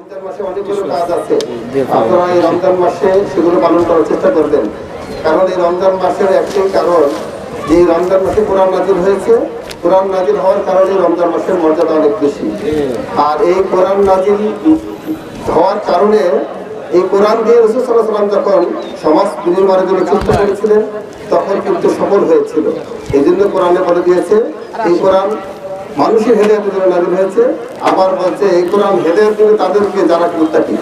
রমজান মাসে অনেকগুলো কাজ আছে, আপনারা এই রমজান মাসে সেগুলো পালন করার চেষ্টা করবেন। কারণ এই রমজান মাসের একটাই কারণ যে রমজান মাসে কোরআন নাজিল হয়েছে। কোরআন নাজিল হওয়ার কারণে রমজান মাসের মর্যাদা অনেক বেশি। আর এই কোরআন নাজিল হওয়ার কারণে এই কোরআন দিয়ে রাসূল সাল্লাল্লাহু আলাইহি ওয়াসাল্লাম যখন সমাজ বিনির্মাণের জন্য চেষ্টা করেছিলেন তখন কিন্তু সফল হয়েছিল। এই জন্য কোরআনে বলে দিয়েছে এই কোরআন মানুষের হেদায়েতের জন্য নাজিল হয়েছে। আবার বলছে এই কোরআন হেদায়েত দিবে তাদেরকে যারা মুত্তাকি।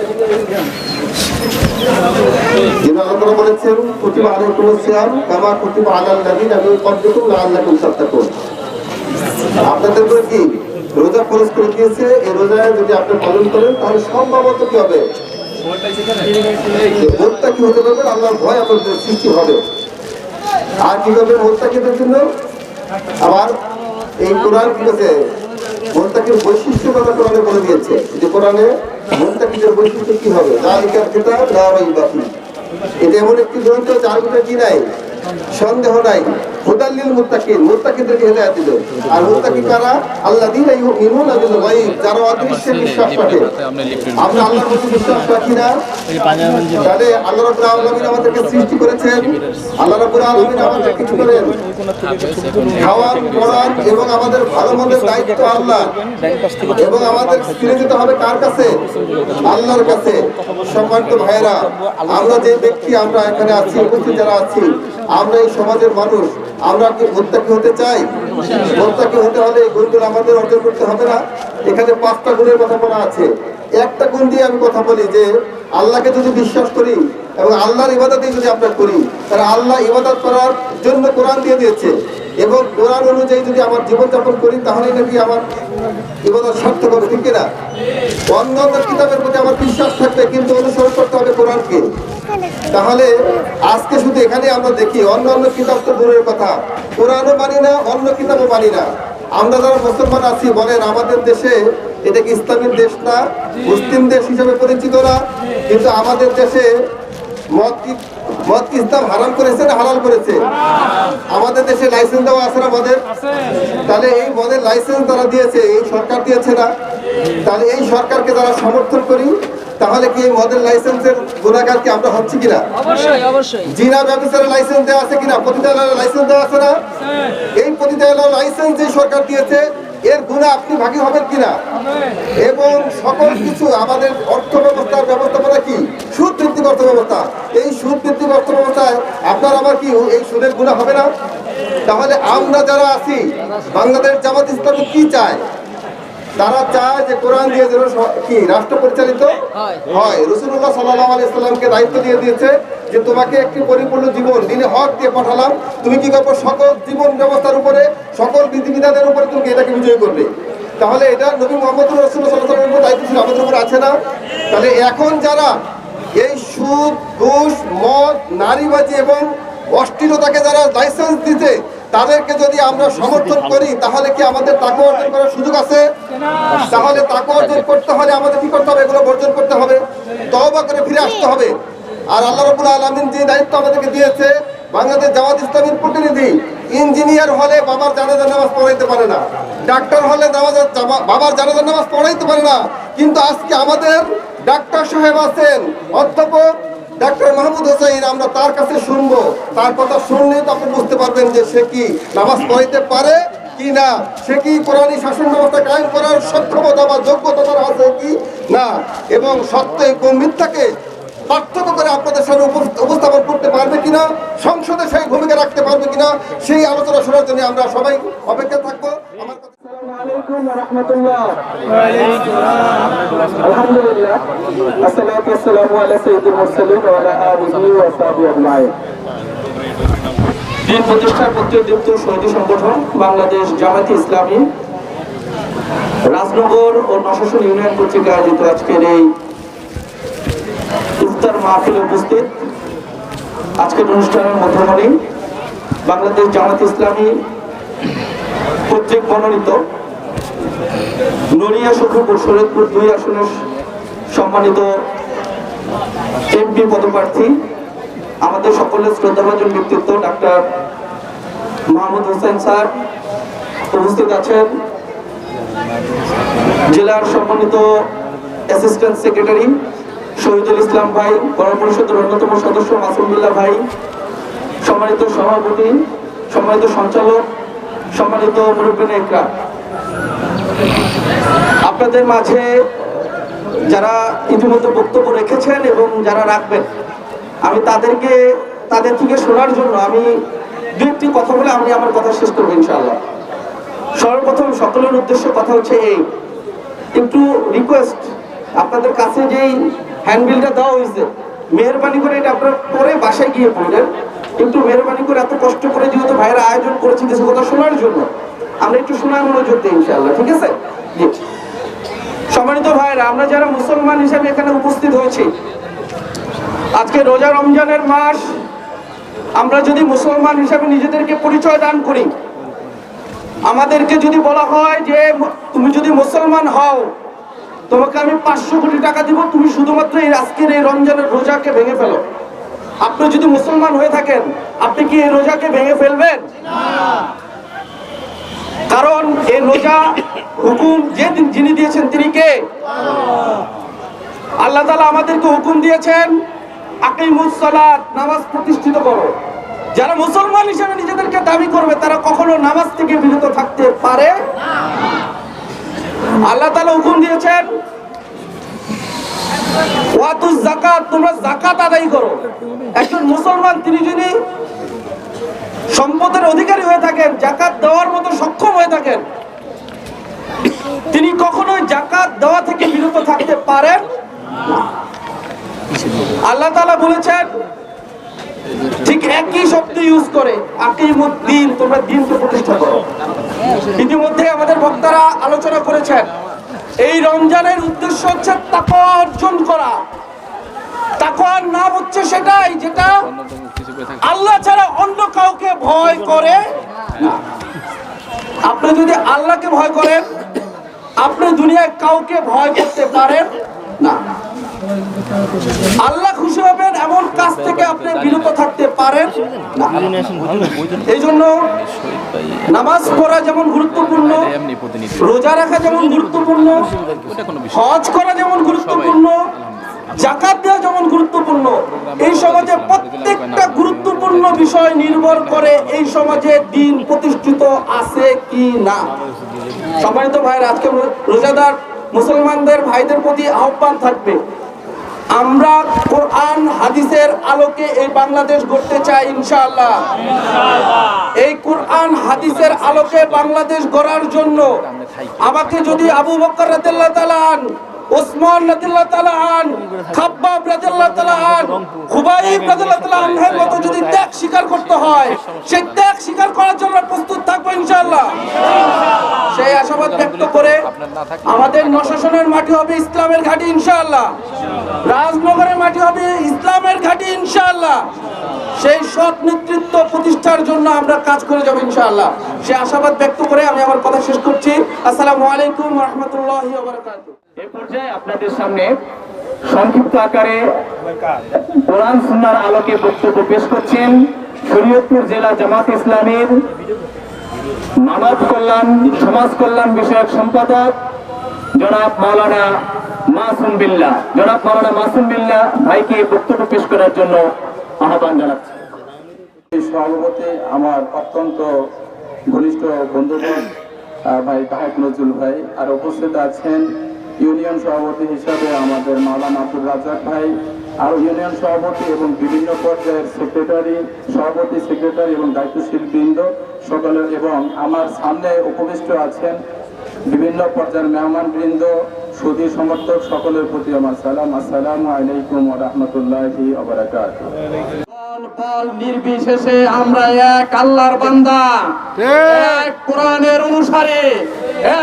যিনি আল্লাহ বলেছেন কুতিবা আলাইকুমুস সিয়াম কামা কুতিবা আলাল লাযিনা মিন ক্বাবলিকুম লাআল্লাকুম তাত্তাকুন। আপনাদের উপর কি রোজা ফরজ করে দিয়েছে, এই রোজায় যদি আপনি পালন করেন তাহলে সম্ভবত কি হবে, মুত্তাকি হতে পারবেন, আল্লাহর ভয় আপনাদের সৃষ্টি হবে। আর কি করবেন মুত্তাকিদের জন্য? আবার এই কোরআন কি আছে মুত্তাকির বৈশিষ্ট্য কথা কোরআনে বলে দিয়েছে যে কোরআনে মুত্তাকিদের বৈশিষ্ট্য কি হবে। যালিকাল কিতাব লা রাইবা ফীহ, এটা এমন একটি গ্রন্থ যার ভিতরে কি নাই, সন্দেহ নাই। হুদাল লিল মুত্তাকিন, মুত্তাকিদেরকে হেদায়েত দিবে। আর মুত্তাকি কারা? আল্লাযীনা ইউমিনুনা বিল গায়ব, যারা অদৃশ্যে বিশ্বাস রাখে। আমরা আল্লাহর প্রতি বিশ্বাস রাখি না, তাহলে আল্লাহ রাব্বুল আলামিন আমাদেরকে সৃষ্টি করেছেন। আল্লাহ রাব্বুল আলামিন আমাদের কিছু করেন খাওয়ান পড়ান এবং আমাদের ভালো মন্দের দায়িত্ব আল্লাহ, এবং আমাদের ফিরে যেতে হবে কার কাছে? আল্লাহর কাছে। সম্মানিত ভাইয়েরা, আমরা যে ব্যক্তি আমরা এখানে আছি, উপস্থিত যারা আছি, আমরা এই সমাজের মানুষ, আমরা কি মুত্তাকি হতে চাই? মুত্তাকি হতে হলে এই গুণগুলো আমাদের অর্জন করতে হবে না? এখানে 5টা গুণের কথা বলা আছে। একটা গুণ দিয়ে আমি কথা বলি যে আল্লাহকে যদি বিশ্বাস করি এবং আল্লাহর ইবাদতই যদি আমরা করি, তাহলে আল্লাহ ইবাদত করার জন্য কোরআন দিয়ে দিয়েছে, এবং কোরআন অনুযায়ী যদি আমার জীবনযাপন করি তাহলে নাকি আমার ইবাদত সার্থক হবে, ঠিক কিনা? অন্যান্য কিতাবের প্রতি আমার বিশ্বাস থাকবে, কিন্তু অনুসরণ করতে হবে কোরআনকে। তাহলে আজকে শুধু এখানে আমরা দেখি অন্যান্য কিতাব তো দূরের কথা, কোরআনও মানি না, অন্য কিতাবও মানি না। আমরা যারা মুসলমান আছি বলেন আমাদের দেশে এটা কি ইসলামের দেশ না, মুসলিম দেশ হিসেবে পরিচিত না? কিন্তু আমাদের দেশে মদ কি ইসলাম হারাম করেছে না হালাল করেছে? আমাদের দেশে লাইসেন্স দেওয়া আছে না মদের? তাহলে এই মদের লাইসেন্স যারা দিয়েছে এই সরকার দিয়েছে না? তাহলে এই সরকারকে যারা সমর্থন করি তাহলে কি এই মদের লাইসেন্সের গুণাগার কি আমরা হচ্ছি কিনা? অবশ্যই অবশ্যই। জিনা ব্যবসার লাইসেন্স দেওয়া আছে কিনা? পতিতালয়ের লাইসেন্স দেওয়া আছে না? এই পতিতালয়ের লাইসেন্স যে সরকার দিয়েছে এর গুণা আপনি ভাগী হবেন কিনা? এবং সকল কিছু আমাদের অর্থ ব্যবস্থার ব্যবস্থাপনা কি সুদ ভিত্তিক অর্থ ব্যবস্থা। এই সুদ ভিত্তিক অর্থ ব্যবস্থায় আপনার আমার কি এই সুদের গুণা হবে না? তাহলে আমরা যারা আছি বাংলাদেশ জামাত ইসলামী কি চায়? তারা চায় যে কোরআন দিয়ে যেন কি রাষ্ট্র পরিচালিত হয়। রাসূলুল্লাহ সাল্লাল্লাহু আলাইহি ওয়াসাল্লামকে দায়িত্ব দিয়ে দিয়েছে যে তোমাকে একটি পরিপূর্ণ জীবন দিনে হক দিয়ে পাঠালাম, তুমি কি করবে? সকল জীবন ব্যবস্থার উপরে, সকল বিধিবিধানের উপরে তুমি এটাকে বিজয় করবে। তাহলে এটা নবী মুহাম্মদ রাসূলুল্লাহ সাল্লাল্লাহু আলাইহি ওয়াসাল্লামের দায়িত্ব ছিল, আমাদের উপর আছে না? তাহলে এখন যারা এই সুদ, ঘুষ, মদ, নারীবাজি এবং অশ্লীলতাকে যারা লাইসেন্স দিতে, তাদেরকে যদি আমরা সমর্থন করি তাহলে কি আমাদের তাকওয়া অর্জন করার সুযোগ আছে? তাহলে তাকওয়া অর্জন করতে হলে আমাদের কি করতে হবে? এগুলো বর্জন করতে হবে, তওবা করে ফিরে আসতে হবে। আর আল্লাহ রাব্বুল আলামিন যে দায়িত্ব আমাদেরকে দিয়েছে, বাংলাদেশ জামাত ইসলামীর প্রতিনিধি ইঞ্জিনিয়ার হলে বাবার জানাজার নামাজ পড়াইতে পারে না, ডাক্তার হলে বাবার জানাজার নামাজ পড়াইতে পারে না, কিন্তু আজকে আমাদের ডাক্তার সাহেব আছেন অধ্যাপক ডাক্তার মাহমুদ হোসেন, আমরা তার কাছে শুনবো, তার কথা শুনলে তো আপনি বুঝতে পারবেন যে সে কি নামাজ পড়াইতে পারে কি না, সে কি কোরআনী শাসন ব্যবস্থা কায়েম করার সক্ষমতা বা যোগ্যতা তার আছে কি না, এবং সত্য এবং মিথ্যাকে পার্থক্য করে আপনাদের সামনে উপস্থাপন করতে পারবে কিনা, সংসদে সেই ভূমিকা রাখতে পারবে কিনা, সেই আলোচনা শোনার জন্য আমরা সবাই অপেক্ষা থাকবো। আমার আসসালামু আলাইকুম ওয়া রাহমাতুল্লাহ। ওয়া আলাইকুম আসসালাম। আলহামদুলিল্লাহ, আসসালাতু ওয়াসসালামু আলা সাইয়্যিদিল মুরসালিন ওয়া আলা আলিহি ওয়া সাহবিহি আজমাইন। দিন প্রতিষ্ঠার প্রত্যুদ্দীপ্ত শহীদ সংগঠন বাংলাদেশ জামাত ইসলামী রাজনগর ও নশাসন ইউনিয়ন কর্তৃক আয়োজিত আজকের এই ইফতার মাহফিলে উপস্থিত আজকের অনুষ্ঠানের মধ্যমণি বাংলাদেশ জামাত ইসলামী কর্তৃক মনোনীত নড়িয়া সখীপুর শরীয়তপুর 2 আসনের সম্মানিত এমপি পদপ্রার্থী আমাদের সকলের শ্রদ্ধাভাজন ব্যক্তিত্ব ডাক্তার মাহমুদ হোসেন স্যার উপস্থিত আছেন, জেলার সম্মানিত অ্যাসিস্ট্যান্ট সেক্রেটারি শহীদুল ইসলাম ভাই, গণপরিষদের অন্যতম সদস্য মাসুম বিল্লাহ ভাই, সম্মানিত সভাপতি, সম্মানিত সঞ্চালক, সম্মানিত মুরব্বিনে ইকরাম, আপনাদের মাঝে যারা ইতিমধ্যে বক্তব্য রেখেছেন এবং যারা রাখবেন, আমি তাদের থেকে শোনার জন্য আমি দু একটি কথা বলে আমি আমার কথা শেষ করবো ইনশাআল্লাহ। সর্বপ্রথম সকলের উদ্দেশ্যে কথা হচ্ছে এই, একটু রিকোয়েস্ট, আপনাদের কাছে যেই হ্যান্ডবিলটা দেওয়া হয়েছে, মেহরবানি করে এটা আপনারা পরে বাসায় গিয়ে পড়লেন, একটু মেহরবানি করে এত কষ্ট করে যেহেতু ভাইরা আয়োজন করেছে কিছু কথা শোনার জন্য, আমরা একটু শোনার মনোযোগ দিই ইনশাআল্লাহ, ঠিক আছে? জি। সম্মানিত ভাইরা, আমরা যারা মুসলমান হিসেবে এখানে উপস্থিত হয়েছি, আজকে রোজা রমজানের মাস, আমরা যদি মুসলমান হিসেবে নিজেদেরকে পরিচয় দান করি, আমাদেরকে যদি বলা হয় যে তুমি যদি মুসলমান হও তোমাকে আমি 500 কোটি টাকা দিব, তুমি শুধুমাত্র এই আজকের এই রমজানের রোজাকে ভেঙে ফেলো। আপনি যদি মুসলমান হয়ে থাকেন, আপনি কি এই রোজাকে ভেঙে ফেলবেন? কারণ এই রোজা হুকুম যিনি দিয়েছেন তিনি কে? আল্লাহ তাআলা আমাদেরকে হুকুম দিয়েছেন আকিমুস সালাত, নামাজ প্রতিষ্ঠিত করো। যারা মুসলমান হিসেবে নিজেদেরকে দাবি করবে তারা কখনো নামাজ থেকে বিরত থাকতে পারে না। আল্লাহ তাআলা হুকুম দিয়েছেন ওয়াতুজ যাকাত, তোমরা যাকাত আদায় করো। একজন মুসলমান তিনি যদি সম্পদের অধিকারী হয়ে থাকেন, যাকাত দেওয়ার মতো সক্ষম হয়ে থাকেন, তিনি কখনোই যাকাত দেওয়া থেকে বিরত থাকতে পারেন না। আল্লাহ তাআলা বলেছেন ঠিক একই শব্দ ইউজ করে, আকিমুদ্দিন, তোমরা দ্বীনকে প্রতিষ্ঠা করো। ইতিমধ্যে আমাদের বক্তারা আলোচনা করেছেন এই রমজানের উদ্দেশ্য হচ্ছে তাকওয়া অর্জন করা। তাকওয়ার নাম হচ্ছে সেটাই যেটা আল্লাহ ছাড়া অন্য কাউকে ভয় করে না। আপনি যদি আল্লাহকে ভয় করেন, আপনি দুনিয়ায় কাউকে ভয় করতে পারেন না। আল্লাহ খুশি হবেন এমন কাজ থেকে আপনি বিরত থাকতে পারেন না। এই জন্য নামাজ পড়া যেমন গুরুত্বপূর্ণ, রোজা রাখা যেমন গুরুত্বপূর্ণ, হজ করা যেমন গুরুত্বপূর্ণ, যাকাত দেওয়া যেমন গুরুত্বপূর্ণ, এই সমাজে প্রত্যেকটা গুরুত্বপূর্ণ বিষয় নির্ভর করে এই সমাজে দ্বীন প্রতিষ্ঠিত আছে কি না। সম্মানিত ভাইরা, আজকে রোজাদার মুসলমানদের ভাইদের প্রতি আহ্বান থাকবে, আমরা কোরআন হাদিসের আলোকে এই বাংলাদেশ গড়তে চাই ইনশাআল্লাহ। এই কোরআন হাদিসের আলোকে বাংলাদেশ গড়ার জন্য আমাকে যদি আবু বকর রাদিয়াল্লাহু তাআলা আনহু, ওসমান রাদিয়াল্লাহু তাআলা আনহু, খাব্বাব রাদিয়াল্লাহু তাআলা আনহু, খুবাইব রাদিয়াল্লাহু তাআলা আনহুর মতো যদি ত্যাগ স্বীকার করতে হয়, সেই ত্যাগ স্বীকার করার জন্য প্রস্তুত থাকবো ইনশাআল্লাহ। সেই আশাবাদ ব্যক্ত করে আমাদের নশাসনের মাটি হবে ইসলামের ঘাঁটি ইনশাআল্লাহ, রাজনগরের মাটি হবে ইসলামের ঘাঁটি ইনশাআল্লাহ। সেই সৎ নেতৃত্ব প্রতিষ্ঠার জন্য আমরা কাজ করে যাব ইনশাআল্লাহ। সেই আশাবাদ ব্যক্ত করে আমি আমার কথা শেষ করছি। আসসালামু আলাইকুম ওয়া রাহমাতুল্লাহি ওয়া বারাকাতুহু। এই পর্যায়ে আপনাদের সামনে সংক্ষিপ্ত আকারে কোরআন সুন্নাহর আলোকে বক্তব্য পেশ করছেন শরীয়তপুর জেলা জামাত ইসলামীর মানব কল্যাণ সমাজ কল্যাণ বিষয়ক সম্পাদক জনাব মাওলানা মাসুম বিল্লাহ। জনাব মাওলানা মাসুম বিল্লাহ ভাইকে বক্তব্য পেশ করার জন্য আহ্বান জানাচ্ছি। সভাপতি আমার অত্যন্ত ঘনিষ্ঠ বন্ধুবর্গ ভাই তাহের নজরুল ভাই, আর উপস্থিত আছেন ইউনিয়ন সভাপতি হিসাবে আমাদের মাওলানা আব্দুল রাজ্জাক ভাই, আর ইউনিয়ন সভাপতি এবং বিভিন্ন পর্যায়ের সেক্রেটারি, সভাপতি, সেক্রেটারি এবং দায়িত্বশীল বৃন্দ সকলের, এবং আমার সামনে উপবিষ্ট আছেন বিভিন্ন পর্যায়ের মেহমান বৃন্দ, সুধী সমর্থক সকলের প্রতি আমার সালাম। আসসালামু আলাইকুম ওয়া রাহমাতুল্লাহি ওয়া বারাকাতুহু। ফল নির্বিশেষে আমরা এক আল্লাহর বান্দা, এক কোরআনের অনুসারী,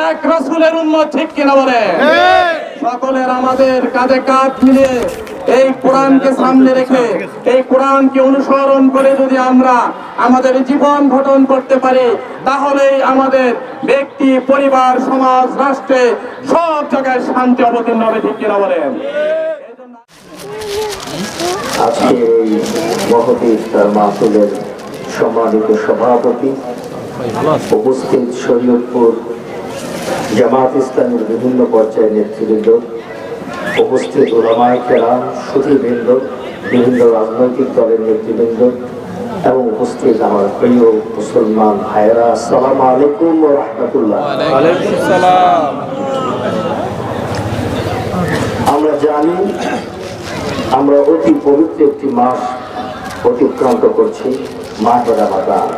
এক রাসূলের উম্মত, ঠিক কিনা বলে? সকলের আমাদের কাঁধে কাঁধ মিলিয়ে এই কোরআনকে সামনে রেখে এই কোরআনকে অনুসরণ করে যদি আমরা আমাদের জীবন গঠন করতে পারি, তাহলেই আমাদের ব্যক্তি, পরিবার, সমাজ, রাষ্ট্রে সব জায়গায় শান্তি অবতীর্ণ হবে, ঠিক কিনা বলেন? আজকে এই মহতী ইফতার মাহফিলের সম্মানিত সভাপতি, উপস্থিত শরীয়তপুর জামাত ইসলামের বিভিন্ন পর্যায়ের নেতৃবৃন্দ, উপস্থিত ওলামায়ে কেরাম, সুধীবৃন্দ, বিভিন্ন রাজনৈতিক দলের নেতৃবৃন্দ এবং উপস্থিত আমার প্রিয় মুসলমান ভাইয়েরা, আসসালামু আলাইকুম ওয়া রাহমাতুল্লাহ। আমরা জানি আমরা অতি পবিত্র একটি মাস অতিক্রান্ত করছি, মাহে রমাদান।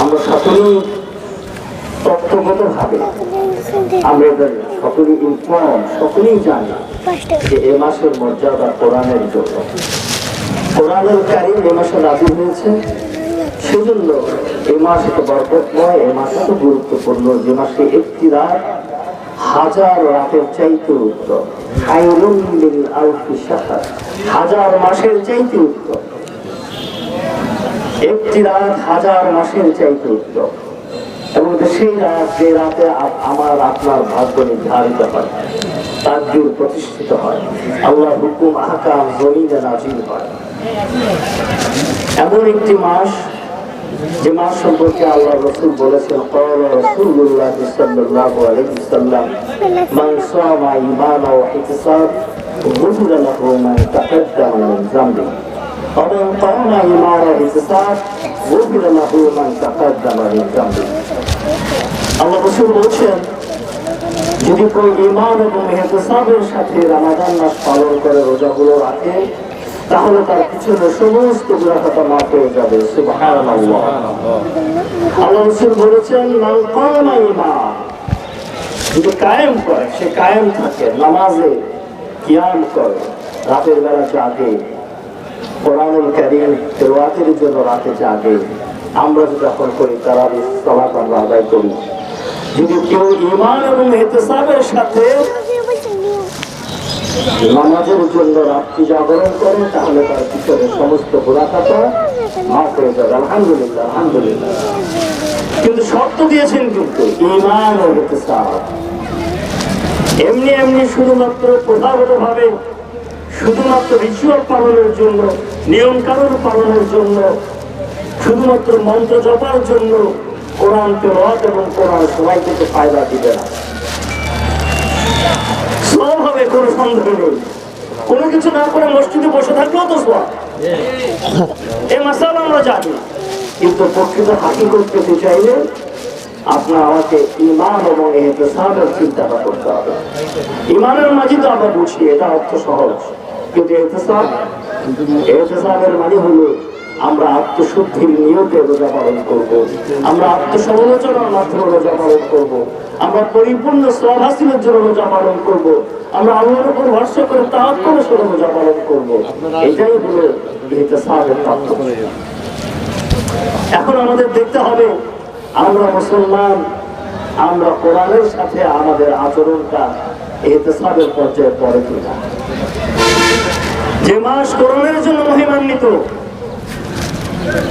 আমরা সকলেই তত্ত্বগতভাবে আমরা সকলেই ইনফর্ম, সকলেই জানি যে এ মাসের মর্যাদা কোরআনের জন্য। কোরআনুল কারীম এ মাসে নাযিল হয়েছে, সেজন্য এই মাস এত বরকতময়, এই মাস এত গুরুত্বপূর্ণ, যে মাসে একটি রাত হাজার রাতের চাইতে উত্তম। খায়রুম মিন আলফি শাহর, হাজার মাসের চাইতে উত্তম। একটি রাত হাজার মাসের চাইতে উত্তম। এবং সেই রাত, যে রাতে আমার আপনার ভাগ্য নির্ধারিত হয়, তাকদীর প্রতিষ্ঠিত হয়, আল্লাহর হুকুম আহকাম জমিনে নাযিল হয়, এমন একটি মাস যে মাস সম্পর্কে আল্লাহ রাসূল বলেছেন, ক্বালা রাসূলুল্লাহ সাল্লাল্লাহু আলাইহি ওয়াসাল্লাম, মান সামা ঈমানান ওয়া ইহতিসাব গুফিরা লাহু মা তাকাদ্দামা মিন যামবি ওয়া মান কামা ঈমানান ওয়া ইহতিসাব গুফিরা লাহু মা তাকাদ্দামা মিন যামবি। আল্লাহ রাসূল বলেছেন, যদি কেউ ঈমান এবং ইহতিসাবের সাথে রমাদান মাস পালন করে, রোজাগুলো রাখে, তাহলে তার পিছনে সমস্ত গুনাহ খাতা মাফ হয়ে যাবে। সুবহানাল্লাহ। আল্লাহ রাসূল বলেছেন, মান কামা ঈমান, যদি কায়েম করে, সে কায়েম থাকে, নামাজে কিয়াম করে, রাতের বেলা জাগে, কোরআনুল কারীম তেলাওয়াতের জন্য রাতে জাগে। আমরা যখন করি তারাবির সালাত আমরা আদায় করি, যদি কেউ ঈমান এবং ইহতিসাবের সাথে নামাজের জন্য রাত্রি জাগরণ করে, তাহলে তার পিছনে সমস্ত গুনাহ খাতা মাফ হয়ে যাবে। আলহামদুলিল্লাহ, আলহামদুলিল্লাহ। কিন্তু শর্ত দিয়েছেন, কিন্তু ঈমান ও ইহতিসাব। এমনি এমনি শুধুমাত্র প্রথাগত ভাবে, শুধুমাত্র রিচুয়াল পালনের জন্য, নিয়ম কানুন পালনের জন্য, শুধুমাত্র মন্ত্র জপার জন্য কোরআন তেলাওয়াত এবং কোরআন সবাইকে তো ফায়দা দিবে না। সব হবে, কোনো সন্দেহ নেই। কোনো কিছু না করে মসজিদে বসে থাকলেও তো সব, এই মাসালা আমরা জানি। কিন্তু প্রকৃত হাকিকত পেতে চাইলে আপনার আমাকে ঈমান এবং ইহতিসাবের চিন্তাটা করতে হবে। ঈমানের মাঝে তো আমরা বুঝি, এটা অর্থ সহজ, কিন্তু ইহতিসাবের মানে হলো আমরা আত্মশুদ্ধির নিয়তে রোজা পালন করবো, আমরা আত্মসমালোচনার মাধ্যমে রোজা পালন করবো, আমরা পরিপূর্ণ সওয়াব হাসিলের জন্য রোজা পালন করবো, আমরা আল্লাহর উপর ভরসা করে তাওয়াক্কুলের সাথে রোজা পালন করবো। এটাই হলো ইহতিসাবের তাৎপর্য। এখন আমাদের দেখতে হবে, আমরা মুসলমান, আমরা কোরআনের সাথে আমাদের আচরণটা ইহতিসাবের পর্যায়ে পড়ে কিনা। যে মাস কোরআনের জন্য মহিমান্বিত,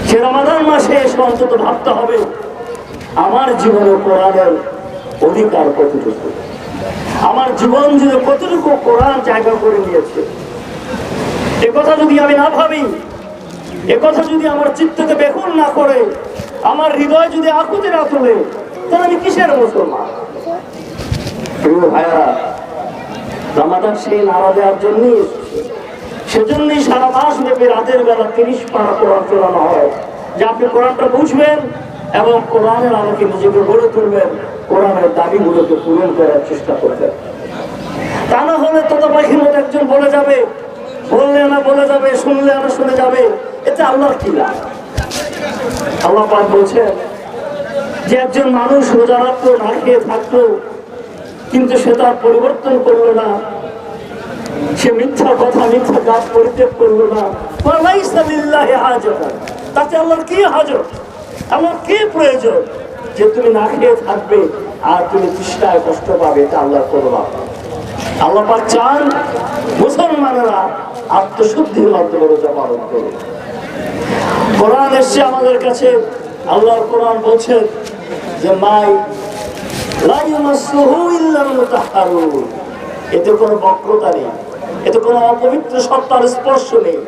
সে রমাদান মাসে এসে অন্তত ভাবতে হবে, আমার জীবনে কোরআনের অধিকার কতটুকু, আমার জীবন জুড়ে কতটুকু কোরআন জায়গা করে নিয়েছে। একথা যদি আমি না ভাবি, একথা যদি আমার চিত্তকে বেকুল না করে, আমার হৃদয় যদি আকুতি না তোলে, তাহলে আমি কিসের মুসলমান? প্রিয় ভাইরা, রমাদান সেই নাড়া দেওয়ার জন্যই এসেছে। সেজন্যই সারা মাস ব্যাপী রাতের বেলা 30 পারা কোরআন চলানো হয়, যে আপনি কোরআনটা বুঝবেন এবং কোরআনের আমাকে নিজেকে গড়ে তুলবেন, কোরআনের দাবিগুলোকে পূরণ করার চেষ্টা করবেন। তা না হলে তত পাখির মতো একজন বলে যাবে, বললে না বলে যাবে, শুনলে না শুনে যাবে, এতে আল্লাহর কি লাভ? আল্লাহ পাক বলছেন যে একজন মানুষ রোজা রাখতো, না খেয়ে থাকতো, কিন্তু সে তার পরিবর্তন করলো না, সে মিথ্যা কথা মিথ্যা কাজ পরিত্যাগ করলো না, তাতে আল্লাহর কি হাজত, আল্লাহর কি প্রয়োজন যে তুমি না খেয়ে থাকবে আর তুমি তৃষ্ণায় কষ্ট পাবে? এটা আল্লাহর কোনো লাভ। আল্লাহ পাক চান মুসলমানেরা আত্মশুদ্ধির মাধ্যমে রোজা পালন করবে। কোরআন এসছে আমাদের কাছে, আল্লাহর কোরআন বলছেন যে এতে কোনো বক্রতা নেই, এতে কোনো অপবিত্র সত্তার স্পর্শ নেই,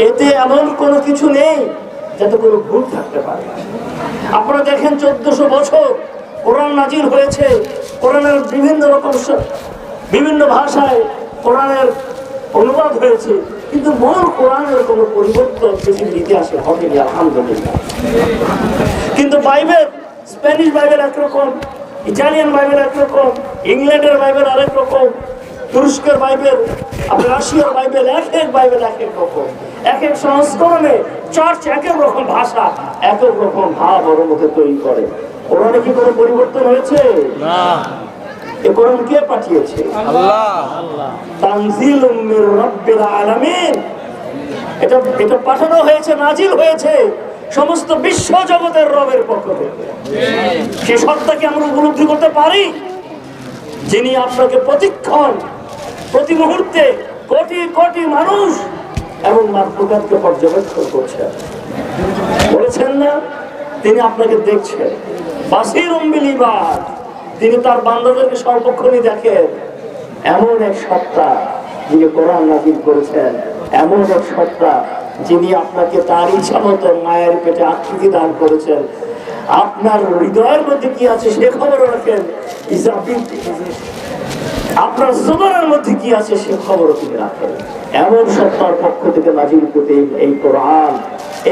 এতে এমন কোনো কিছু নেই যাতে কোনো ভুল থাকতে পারে। আপনারা দেখেন 1400 বছর কোরআন নাজিল হয়েছে, কোরআনের বিভিন্ন রকম বিভিন্ন ভাষায় কোরআনের অনুবাদ হয়েছে, কিন্তু মূল কোরআনের কোনো পরিবর্তন পৃথিবীর ইতিহাসে হয়নি, আলহামদুলিল্লাহ। কিন্তু বাইবেল, স্প্যানিশ বাইবেল একরকম, ইটালিয়ান বাইবেল একরকম, ইংল্যান্ডের বাইবেল আরেক রকম, তুরস্কের বাইবেল, রাশিয়ার বাইবেল, এক এক বাইবেল এক এক রকম, এক এক সংস্করণে চার্চ এক এক রকম ভাষা, এক এক রকম ভাব ওর মধ্যে তৈরি করে। কোরআনে কি কোনো পরিবর্তন হয়েছে? না। এ কোরআন কে পাঠিয়েছে? আল্লাহ। তানজিলুম মির রাব্বিল আলামিন। এটা পাঠানো হয়েছে, নাজিল হয়েছে সমস্ত বিশ্ব জগতের রবের পক্ষ থেকে। সে সত্তাকে আমরা উপলব্ধি করতে পারি, যিনি আপনাকে প্রতিক্ষণ, প্রতি মুহূর্তে কোটি কোটি মানুষ এবং মানবতাকে পর্যবেক্ষণ করছেন। বলেছেন না, তিনি আপনাকে দেখছেন। বাসীরুম বিল ইবাদ, তিনি তার বান্দাদেরকে সর্বক্ষণই দেখেন। এমন এক সত্তা যিনি কোরআন নাযিল করেছেন, এমন এক সত্তা যিনি আপনাকে তার ইচ্ছা মতো মায়ের পেটে আকৃতি দান করেছেন। আপনার হৃদয়ের মধ্যে কি আছে সে খবর রাখেন, আপনার জবানের মধ্যে কি আছে সে খবরও তিনি রাখেন। এমন সত্তার পক্ষ থেকে নাযিল করতে এই কোরআন,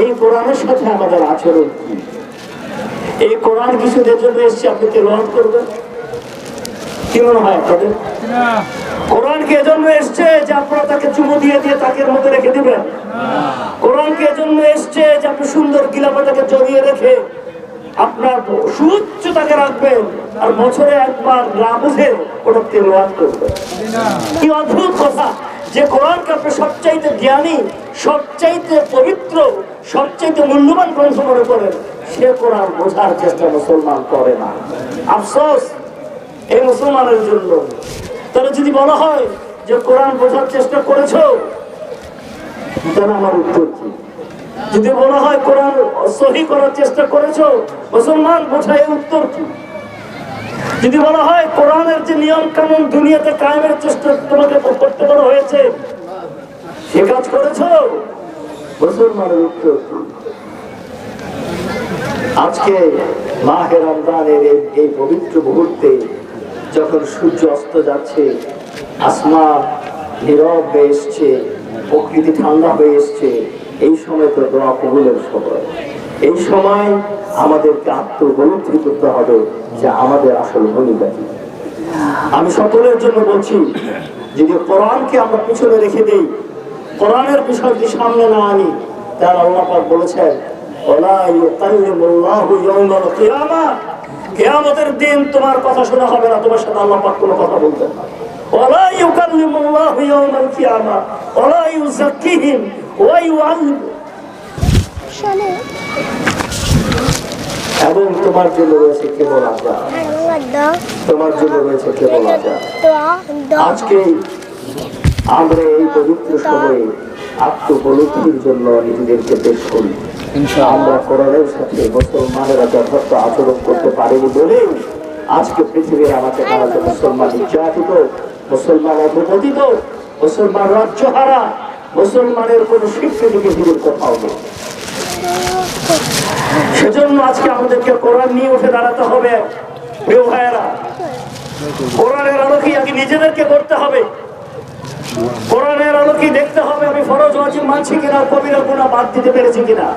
এই কোরআনের সাথে আমাদের আচরণ কি? এই কোরআন কিছুদের জন্য এসছে আপনি তেলাওয়াত করবেন? কি মনে হয় আপনাদের? কোরআনকে এজন্য এসছে যে আপনারা তাকে চুমু দিয়ে দিয়ে তাকের মধ্যে রেখে দিবেন? কোরআনকে এজন্য এসছে যে আপনি সুন্দর গিলাপটাকে জড়িয়ে রেখে আপনার সুউচ্চ তাকে রাখবেন আর বছরে একবার না বুঝে ওটা তেলাওয়াত করবেন? কি অদ্ভুত কথা যে কোরআনকে আপনি সবচাইতে জ্ঞানী, সবচাইতে পবিত্র, সবচাইতে মূল্যবান গ্রন্থ মনে করেন, সে কোরআন বোঝার চেষ্টা মুসলমান করে না। আফসোস এই মুসলমানের জন্য। তাহলে যদি বলা হয় যে কোরআন বোঝার চেষ্টা করেছো, তাহলে আমার উত্তর কি? যদি বলা হয় কোরআন সহি করার চেষ্টা করেছো মুসলমান, বোঝায় উত্তর কি? যদি বলা হয় কোরআনের যে নিয়ম কানুন দুনিয়াতে কায়েমের চেষ্টা তোমাকে করতে বলা হয়েছে, সে কাজ করেছো, মুসলমানের উত্তর কি? আজকে মাহে রমজানের এই পবিত্র মুহূর্তে যখন সূর্য অস্ত যাচ্ছে, আসমান নীরব হয়ে এসছে, প্রকৃতি ঠান্ডা হয়ে এসছে, এই সময় তো দোয়া কবুলের সময়। এই সময় আমাদেরকে আত্মগোলব্ধি করতে হবে যে আমাদের আসল ভূমিকা কি। আমি সকলের জন্য বলছি, যদি কোরআনকে আমরা পিছনে রেখে দিই, কোরআনের বিষয়টি সামনে না আনি, তাহলে আল্লাহ পাক বলেছেন ওয়ালা ইউকাল্লিমুল্লাহু ইয়াওমাল কিয়ামাহ, কিয়ামতের দিন তোমার কথা শোনা হবে না, তোমার সাথে আল্লাহ পাক কোনো কথা বলবেন না। ওয়ালা ইউকাল্লিমুল্লাহু ইয়াওমাল কিয়ামাহ ওয়ালা ইউযাক্কিহিম ওয়া ইউআল্লিম, এবং তোমার জন্য রয়েছে কেবল আযাব, তোমার জন্য রয়েছে কেবল আযাব। আজকে আমরা এই পবিত্র সময়ে আত্মোপলব্ধির জন্য নিজেদেরকে পেশ করি। আমরা কোরআনের সাথে মুসলমানেরা যথার্থ আচরণ করতে পারিনি বলে আজকে পৃথিবীর আমাকে ভারতে মুসলমান নির্যাতিত, মুসলমান অপমানিত, মুসলমান রাজ্যহারা, মুসলমানের কোন স্বীকৃতি পৃথিবীর কোথাও নেই। সেজন্য আজকে আমাদেরকে কোরআন নিয়ে উঠে দাঁড়াতে হবে। প্রিয় ভাইয়েরা, কোরআনের আলোকে আগে নিজেদেরকে করতে হবে। কোরআনের আলোকে দেখতে হবে আমি ফরজ ওয়াজিব মানছি কিনা, কবিরা গুনাহ বাদ দিতে পেরেছি কিনা।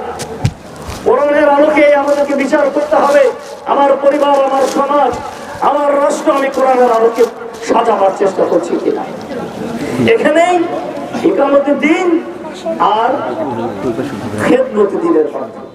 কোরআনের আলোকে আমাদেরকে বিচার করতে হবে আমার পরিবার, আমার সমাজ, আমার রাষ্ট্র আমি কোরআনের আলোকে সাজাবার চেষ্টা করছি কিনা। এখানেই ইকামতে দ্বীন আর খেদমতে দ্বীনের পার্থক্য।